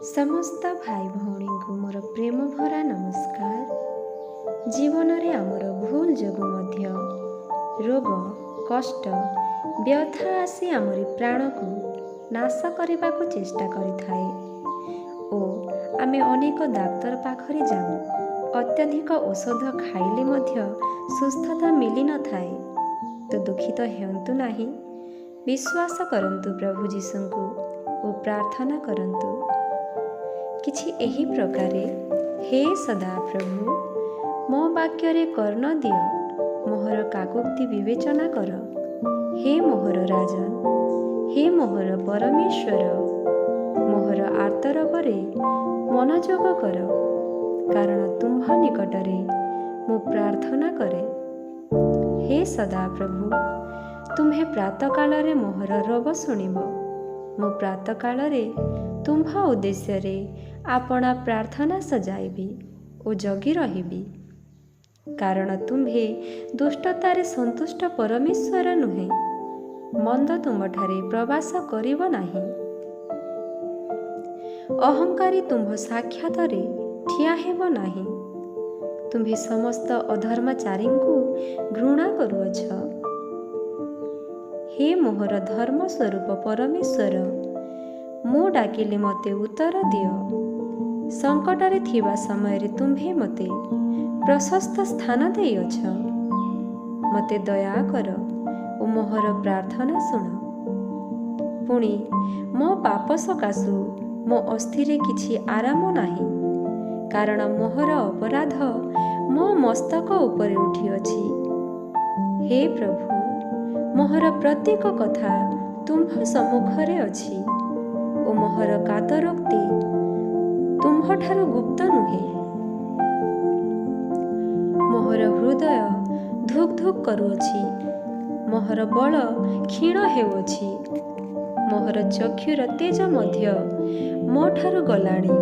समस्त भाई भौणी को मोर प्रेम भरा नमस्कार। जीवन रे आमर भूल जोगु मध्य रोग कष्ट व्यथा आसी आमरी प्राण को नाश करने को चेष्टा करिथाए ओ आमे अनेक डाक्तर पाखरे जाऊँ। अत्यधिक औषध खाइले मध्य सुस्थता मिली न थाए तो दुखित हेउंतु नाही। विश्वास करंतु प्रभु जीशुंकु ओ प्रार्थना करंतु किछि एही प्रकारे। हे सदा प्रभु मो वाक्य कर्ण दियो, मोहर काकुक्ति विवेचना कर। हे मोहर राजन, हे मोहर परमेश्वर, मोहर आर्तरवरे मनोजोग कर, कारण तुम्ह निकटरे मु प्रार्थना करे। हे सदा प्रभु तुम्हे प्रातः काल रे मोहर रोग शुणिब। मु प्रातः काल रे तुम्ह उद्देश्य रे आपणा प्रार्थना सजाइबी ओ जगी रहिबी, कारण तुम्हे दुष्टतारे संतुष्ट परमेश्वर नुहे। मंद तुमठारे प्रवास करिब नाही। अहंकारी तुम्ह साक्षात रे ठिया हेब नाही। तुम्हे समस्त अधर्मचारी को घृणा करुअछ। हे मोहर धर्म स्वरूप परमेश्वर, मु डाकिले मते उत्तर दियो। संकटरे थिबा समय रे तुम्हे मते प्रशस्त स्थान देइअछ। मते दया कर ओ मोहर प्रार्थना सुन। पुणी मो पाप सकाशु मो अस्थिरे किछि आराम नाही, कारण मोहर अपराध मो मस्तक उपरे उठिअछि। हे प्रभु मोहर प्रत्येक कथा तुम्ह सम्मुखरे अछि ओ मोहर कातरोक्ति तुम्हठारु गुप्त नुहे। मोहर हृदय धुक धुक करुअछि, मोहर बल क्षीण हेउअछि। मोहर चक्षुर तेज मध्य मोठारु गलाणी।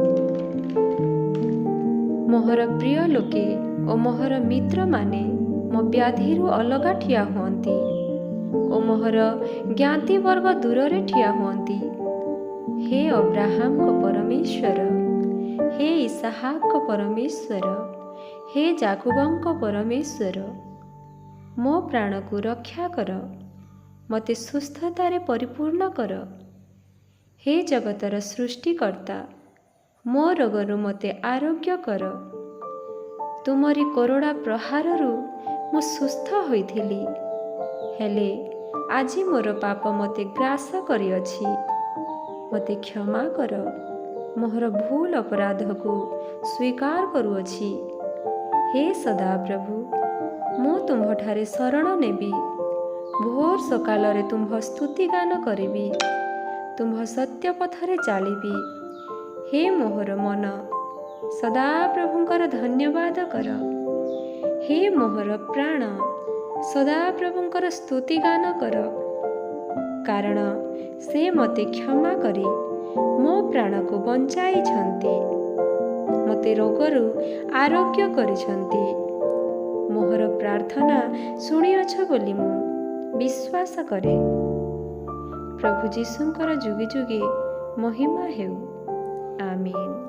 मोहर प्रिय लोके ओ मोहर मित्र माने मो व्याधिरु अलगा ठिया हुअन्ति ओ मोहर ज्ञाति वर्ग दूर ठिया हुअन्ति। हे अब्राहम को परमेश्वर, हे इसहाक को परमेश्वर, हे जाकुबम को परमेश्वर, मो प्राण को रक्षा कर, मते सुस्थतारे परिपूर्ण कर। हे जगतर सृष्टिकर्ता, मो रोगरु मते आरोग्य कर। तुमरी करोड़ा प्रहाररु मु सुस्थ होइथिली, हेले आजी मोर पाप मते ग्रास करिअछि। मते क्षमा कर, मोहर भूल अपराध को स्वीकार करुअछि। हे सदा प्रभु मु तुम्हठारे शरण नेबी। भोर सकाल रे तुम्ह स्तुति गान करिबी, तुम्ह सत्य पथरे चालिबी। हे मोहर मन सदा प्रभुंकर धन्यवाद कर। हे मोहर प्राण सदा प्रभुंकर स्तुति गान कर, कारण से मते क्षमा करी मो प्राण को बंचाई छंती, मते रोगरु आरोग्य करिछंती। मोहर प्रार्थना सुनिअछ बोली मु विश्वास करे। प्रभु जीशुंकर जुगे जुगे महिमा हेउ। आमीन।